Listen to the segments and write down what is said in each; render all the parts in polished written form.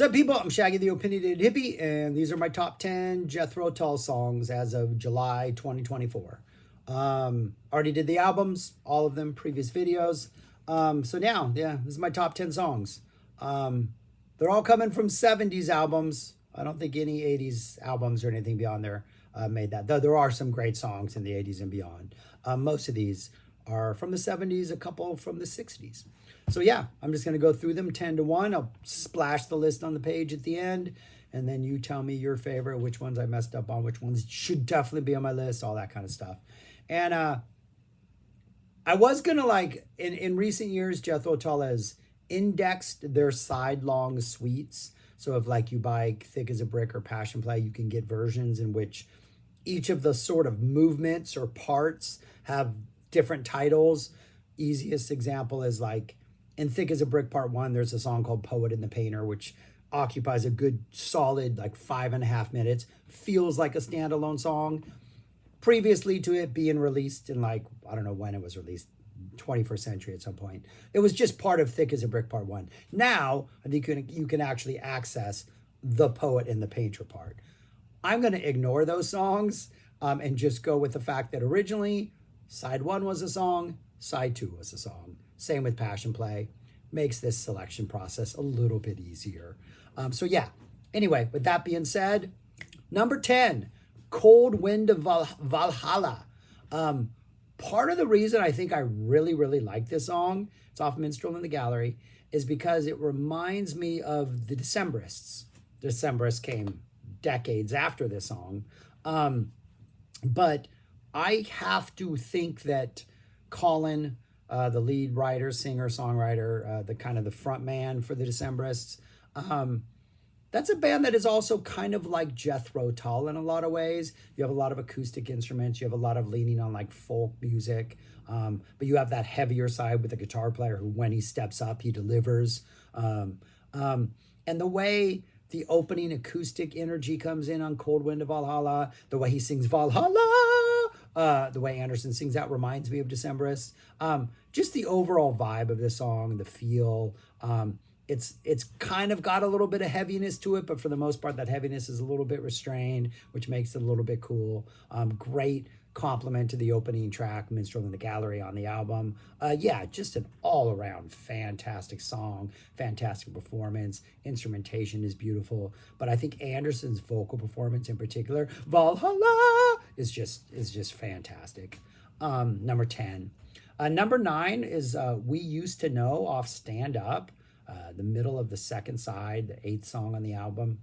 What's up, people? I'm Shaggy the Opinionated Hippie, and these are my top 10 Jethro Tull songs as of July 2024. Already did the albums, all of them, previous videos. So now, yeah, this is my top 10 songs. They're all coming from 70s albums. I don't think any 80s albums or anything beyond there made that, though there are some great songs in the 80s and beyond. Most of these are from the 70s, a couple from the 60s. So yeah, I'm just going to go through them 10 to 1. I'll splash the list on the page at the end, and then you tell me your favorite, which ones I messed up on, which ones should definitely be on my list, all that kind of stuff. And I was going to, in recent years, Jethro Tull has indexed their Sidelong Suites. So if you buy Thick as a Brick or Passion Play, you can get versions in which each of the sort of movements or parts have different titles. Easiest example is in Thick as a Brick Part 1, there's a song called Poet and the Painter, which occupies a good solid 5.5 minutes. Feels like a standalone song. Previously to it being released in I don't know when it was released, 21st century at some point. It was just part of Thick as a Brick Part 1. Now, I think you can actually access the Poet and the Painter part. I'm going to ignore those songs and just go with the fact that originally Side 1 was a song, Side 2 was a song. Same with Passion Play. Makes this selection process a little bit easier. So yeah, anyway, with that being said, number 10, Cold Wind of Valhalla. Part of the reason I think I really, really like this song, it's off Minstrel in the Gallery, is because it reminds me of the Decemberists. Decemberists came decades after this song. But I have to think that Colin, the lead writer, singer, songwriter, the front man for the Decemberists, that's a band that is also kind of like Jethro Tull in a lot of ways. You have a lot of acoustic instruments. You have a lot of leaning on folk music. But you have that heavier side with the guitar player who, when he steps up, he delivers. And the way the opening acoustic energy comes in on Cold Wind of Valhalla, the way he sings Valhalla, the way Anderson sings that reminds me of Decemberists. Just the overall vibe of this song, the feel. It's kind of got a little bit of heaviness to it, but for the most part, that heaviness is a little bit restrained, which makes it a little bit cool. Great compliment to the opening track, Minstrel in the Gallery, on the album. Yeah, just an all-around fantastic song, fantastic performance. Instrumentation is beautiful, but I think Anderson's vocal performance in particular, Valhalla, is just fantastic. Number 10. Number 9 is We Used to Know off Stand Up. The middle of the second side, the 8th song on the album.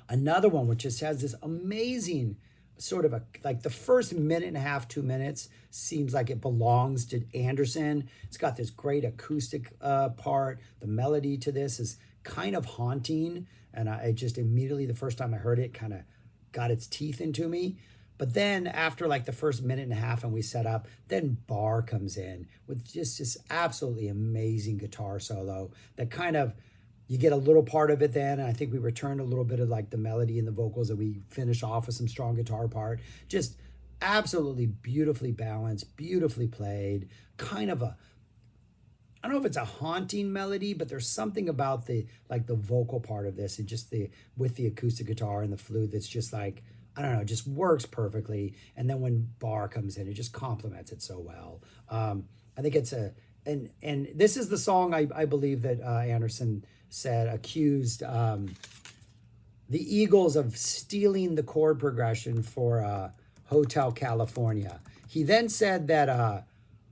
Another one which just has this amazing sort of the first minute and a half, 2 minutes seems like it belongs to Anderson. It's got this great acoustic part. The melody to this is kind of haunting, and I just immediately, the first time I heard it, kind of got its teeth into me. But then after the first minute and a half and we set up, then Barr comes in with just this absolutely amazing guitar solo that you get a little part of it then. And I think we returned a little bit of the melody and the vocals, and we finish off with some strong guitar part. Just absolutely beautifully balanced, beautifully played, I don't know if it's a haunting melody, but there's something about the vocal part of this and just with the acoustic guitar and the flute that's just I don't know, just works perfectly. And then when Barr comes in, it just complements it so well. I think it's and this is the song I believe that Anderson said accused the Eagles of stealing the chord progression for Hotel California. He then said that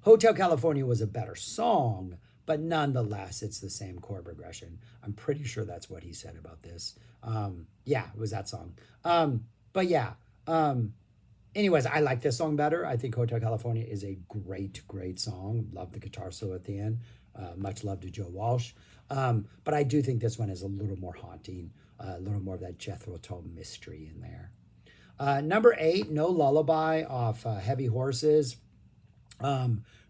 Hotel California was a better song, but nonetheless, it's the same chord progression. I'm pretty sure that's what he said about this. Yeah, it was that song. But yeah, anyways, I like this song better. I think Hotel California is a great, great song. Love the guitar solo at the end. Much love to Joe Walsh. But I do think this one is a little more haunting, a little more of that Jethro Tull mystery in there. Number 8, No Lullaby off Heavy Horses.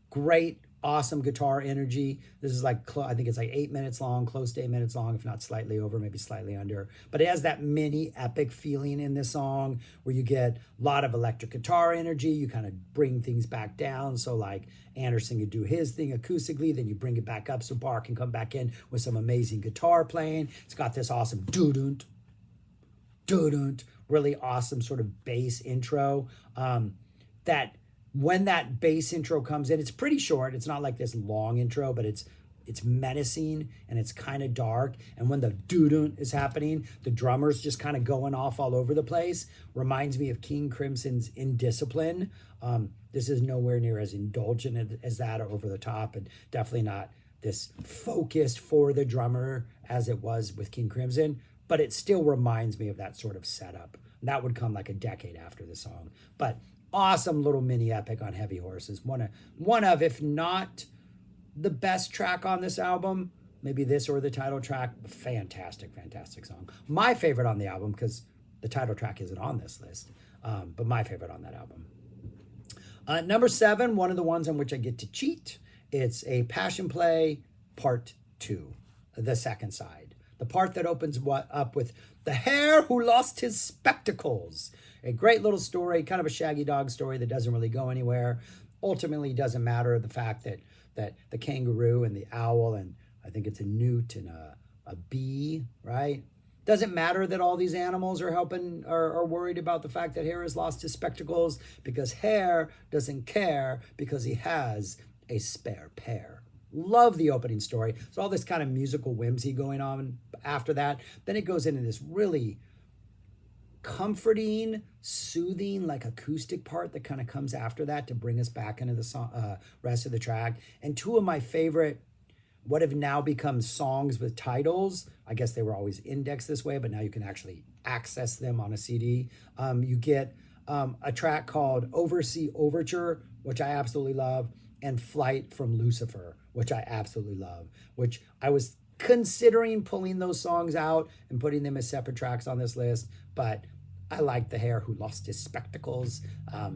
Great Awesome guitar energy. This is like, I think it's like 8 minutes long, close to 8 minutes long, if not slightly over, maybe slightly under. But it has that mini epic feeling in this song where you get a lot of electric guitar energy. You kind of bring things back down. So like Anderson could do his thing acoustically, then you bring it back up so Barr can come back in with some amazing guitar playing. It's got this awesome doo-doo, doo-doo, really awesome sort of bass intro that when that bass intro comes in, it's pretty short. It's not like this long intro, but it's menacing and it's kind of dark. And when the doo-doo is happening, the drummer's just kind of going off all over the place. Reminds me of King Crimson's Indiscipline. This is nowhere near as indulgent as that or over the top, and definitely not this focused for the drummer as it was with King Crimson, but it still reminds me of that sort of setup. That would come like a decade after the song. But awesome little mini epic on Heavy Horses. One of, if not the best track on this album, maybe this or the title track. Fantastic, fantastic song. My favorite on the album, because the title track isn't on this list, but my favorite on that album. Number 7, one of the ones on which I get to cheat. It's a Passion Play Part 2, the second side. The part that opens up with the hare who lost his spectacles. A great little story, kind of a Shaggy Dog story that doesn't really go anywhere. Ultimately, doesn't matter the fact that the kangaroo and the owl, and I think it's a newt and a bee, right? Doesn't matter that all these animals are are worried about the fact that Hare has lost his spectacles, because Hare doesn't care because he has a spare pair. Love the opening story. So all this kind of musical whimsy going on after that. Then it goes into this really comforting, soothing, like acoustic part that kind of comes after that to bring us back into the song, rest of the track. And two of my favorite, what have now become songs with titles. I guess they were always indexed this way, but now you can actually access them on a CD. You get a track called Oversea Overture, which I absolutely love, and Flight from Lucifer, which I absolutely love, which I was considering pulling those songs out and putting them as separate tracks on this list, but I like the Hare who lost his spectacles.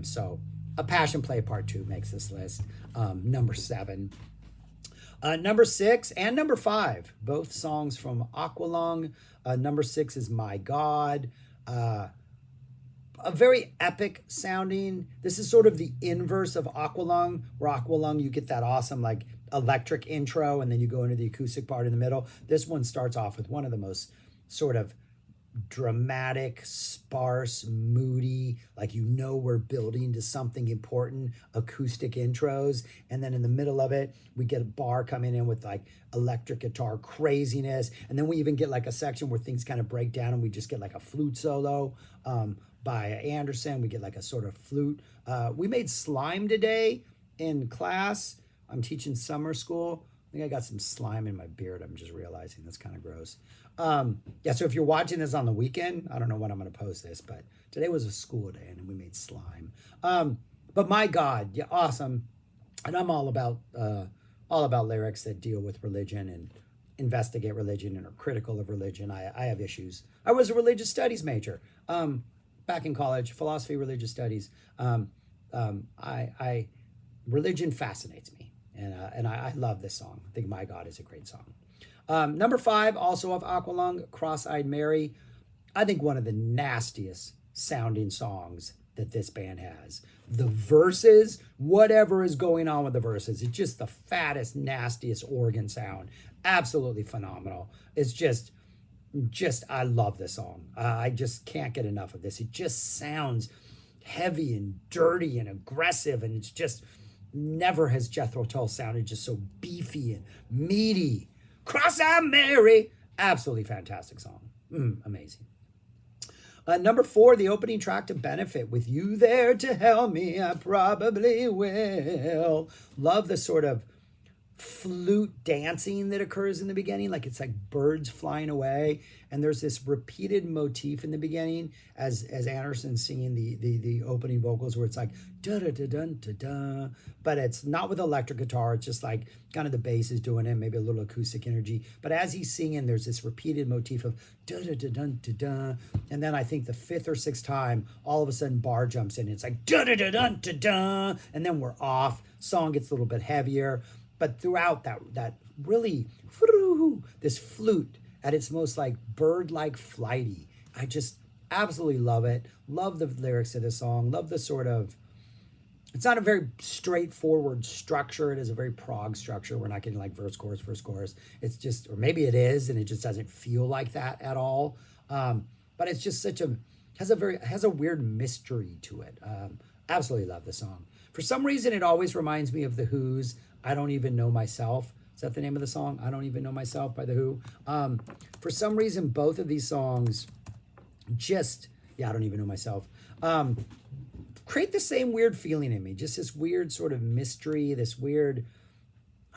So a Passion Play Part 2 makes this list. Number 7. Number 6 and number 5, both songs from Aqualung. Number 6 is My God. A very epic sounding. This is sort of the inverse of Aqualung, where Aqualung you get that awesome like electric intro and then you go into the acoustic part in the middle. This one starts off with one of the most sort of dramatic, sparse, moody, like you know we're building to something important, acoustic intros. And then in the middle of it, we get a bar coming in with like electric guitar craziness. And then we even get like a section where things kind of break down and we just get like a flute solo by Anderson. We get like a sort of flute. We made slime today in class. I'm teaching summer school. I think I got some slime in my beard. I'm just realizing that's kind of gross. Yeah, so if you're watching this on the weekend, I don't know when I'm going to post this, but today was a school day and we made slime. But My God, yeah, awesome. And I'm all about lyrics that deal with religion and investigate religion and are critical of religion. I have issues. I was a religious studies major back in college, philosophy, religious studies. Religion fascinates me. And I love this song. I think My God is a great song. Number 5, also off Aqualung, Cross-Eyed Mary. I think one of the nastiest sounding songs that this band has. The verses, whatever is going on with the verses, it's just the fattest, nastiest organ sound. Absolutely phenomenal. It's just I love this song. I just can't get enough of this. It just sounds heavy and dirty and aggressive, and it's just... Never has Jethro Tull sounded just so beefy and meaty. Cross-Eyed Mary. Absolutely fantastic song. Amazing. Number 4, the opening track to Benefit. With you there to help me, I probably will. Love the sort of flute dancing that occurs in the beginning, like it's like birds flying away, and there's this repeated motif in the beginning as Anderson's singing the opening vocals where it's like da da da da da da, but it's not with electric guitar. It's just like kind of the bass is doing it, maybe a little acoustic energy, but as he's singing there's this repeated motif of da da da da da da, and then I think the 5th or 6th time all of a sudden Barr jumps in, it's like da da da da da da, and then we're off. Song gets a little bit heavier. but throughout that really, this flute at its most like bird-like flighty. I just absolutely love it. Love the lyrics of the song. Love the sort of, it's not a very straightforward structure. It is a very prog structure. We're not getting like verse, chorus, verse, chorus. It's just, or maybe it is, and it just doesn't feel like that at all. But it's just has a weird mystery to it. Absolutely love the song. For some reason, it always reminds me of The Who's I Don't Even Know Myself. Is that the name of the song? I Don't Even Know Myself by The Who. For some reason, both of these songs I Don't Even Know Myself. Create the same weird feeling in me. Just this weird sort of mystery, this weird,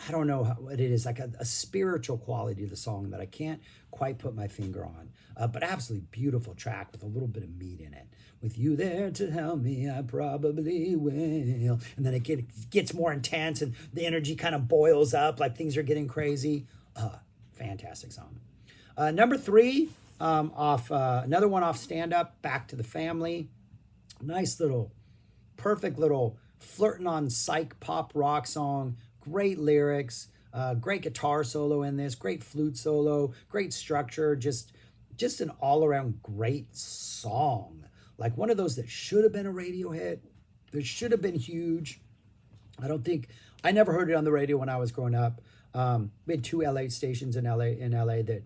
I don't know what it is, like a spiritual quality to the song that I can't quite put my finger on. But absolutely beautiful track with a little bit of meat in it. With you there to help me, I probably will. And then it gets more intense and the energy kind of boils up like things are getting crazy. Fantastic song. Number 3, another one off Stand Up, Back to the Family. Nice little, perfect little flirting on psych pop rock song. Great lyrics, great guitar solo in this, great flute solo, great structure, just an all-around great song. Like one of those that should have been a radio hit, that should have been huge. I never heard it on the radio when I was growing up. We had 2 LA stations in LA that,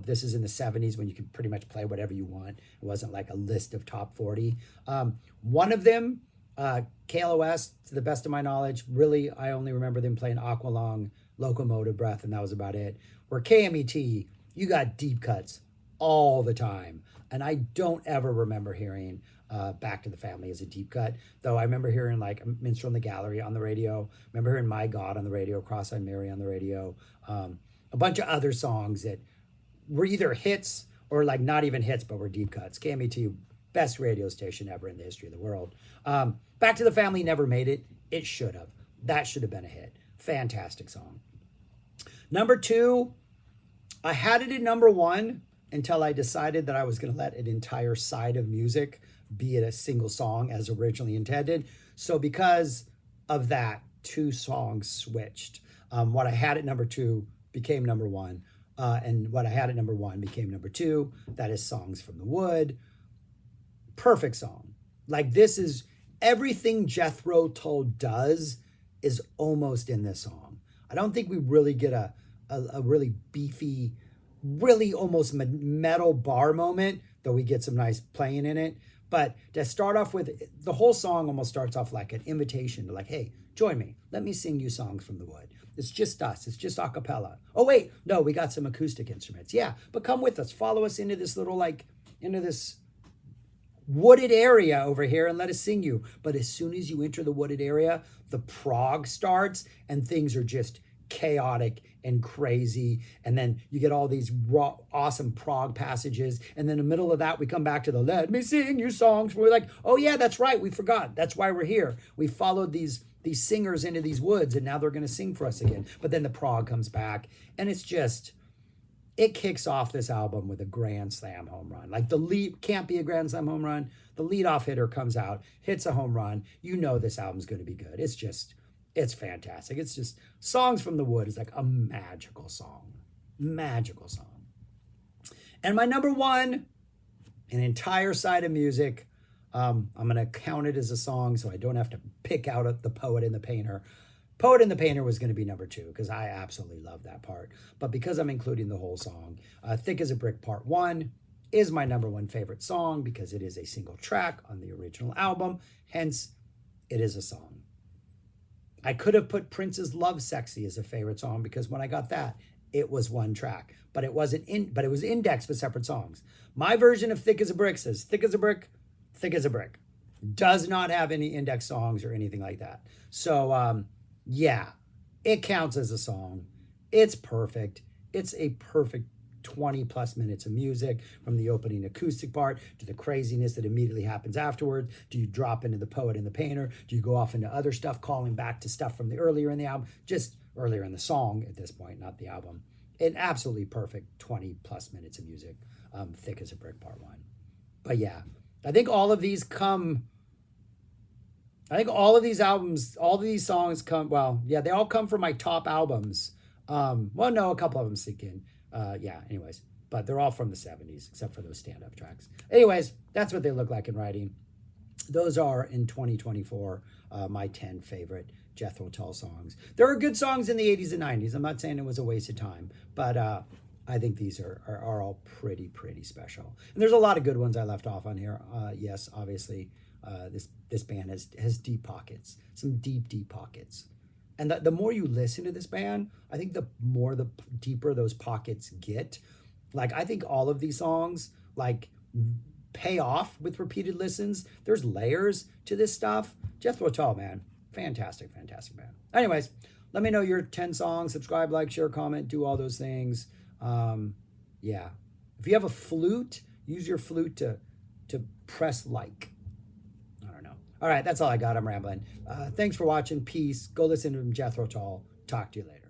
this is in the 70s when you could pretty much play whatever you want. It wasn't like a list of top 40. One of them, KLOS, to the best of my knowledge, really, I only remember them playing Aqualung, Locomotive Breath, and that was about it. Where KMET, you got deep cuts all the time. And I don't ever remember hearing Back to the Family as a deep cut, though I remember hearing like Minstrel in the Gallery on the radio, remember hearing My God on the radio, Crosseyed Mary on the radio, a bunch of other songs that were either hits or like not even hits, but were deep cuts. KMET, best radio station ever in the history of the world. Back to the Family never made it. It should have. That should have been a hit. Fantastic song. Number 2, I had it at number 1 until I decided that I was going to let an entire side of music be it a single song as originally intended. So because of that, 2 songs switched. What I had at number 2 became number 1. And what I had at number 1 became number 2. That is Songs from the Wood. Perfect song. Like this is everything Jethro Tull does is almost in this song. I don't think we really get a really beefy, really almost metal bar moment, though we get some nice playing in it. But to start off with, the whole song almost starts off like an invitation to like, hey, join me. Let me sing you Songs from the Wood. It's just us. It's just a cappella. Oh, wait, no, we got some acoustic instruments. Yeah, but come with us. Follow us into this little into this wooded area over here and let us sing you. But as soon as you enter the wooded area, the prog starts and things are just chaotic and crazy. And then you get all these raw, awesome prog passages. And then in the middle of that, we come back to the let me sing you songs. We're like, oh yeah, that's right. We forgot. That's why we're here. We followed these singers into these woods and now they're going to sing for us again. But then the prog comes back and it's just, it kicks off this album with a grand slam home run. Like the lead can't be a grand slam home run. The leadoff hitter comes out, hits a home run. You know this album's going to be good. It's fantastic. It's just Songs from the Wood is like a magical song. Magical song. And my number 1, an entire side of music. I'm going to count it as a song so I don't have to pick out the Poet and the Painter. Poet and the Painter was going to be number 2 because I absolutely love that part. But because I'm including the whole song, Thick as a Brick Part 1 is my number 1 favorite song because it is a single track on the original album. Hence, it is a song. I could have put Prince's Love Sexy as a favorite song because when I got that, it was 1 track. But it wasn't but it was indexed with separate songs. My version of Thick as a Brick says thick as a brick, thick as a brick. Does not have any index songs or anything like that. So yeah, it counts as a song. It's perfect. It's a perfect 20 plus minutes of music, from the opening acoustic part to the craziness that immediately happens afterwards. Do you drop into the Poet and the Painter? Do you go off into other stuff, calling back to stuff from the earlier in the album, just earlier in the song at this point, not the album? An absolutely perfect 20 plus minutes of music. Thick as a Brick Part 1. But yeah, I think all of these come I think all of these albums, all of these songs come, well, yeah, they all come from my top albums. Well, no, a couple of them sneak in. Yeah, anyways, but they're all from the 70s, except for those stand-up tracks. Anyways, that's what they look like in writing. Those are, in 2024, my 10 favorite Jethro Tull songs. There are good songs in the 80s and 90s. I'm not saying it was a waste of time, but I think these are all pretty special. And there's a lot of good ones I left off on here. Yes, obviously, this band has deep pockets, some deep pockets. And the more you listen to this band, I think the deeper those pockets get. Like, I think all of these songs, like, pay off with repeated listens. There's layers to this stuff. Jethro Tull, man. Fantastic band. Anyways, let me know your 10 songs. Subscribe, like, share, comment, do all those things. Yeah. If you have a flute, use your flute to press like. I don't know. All right, that's all I got. I'm rambling. Thanks for watching. Peace. Go listen to Jethro Tull. Talk to you later.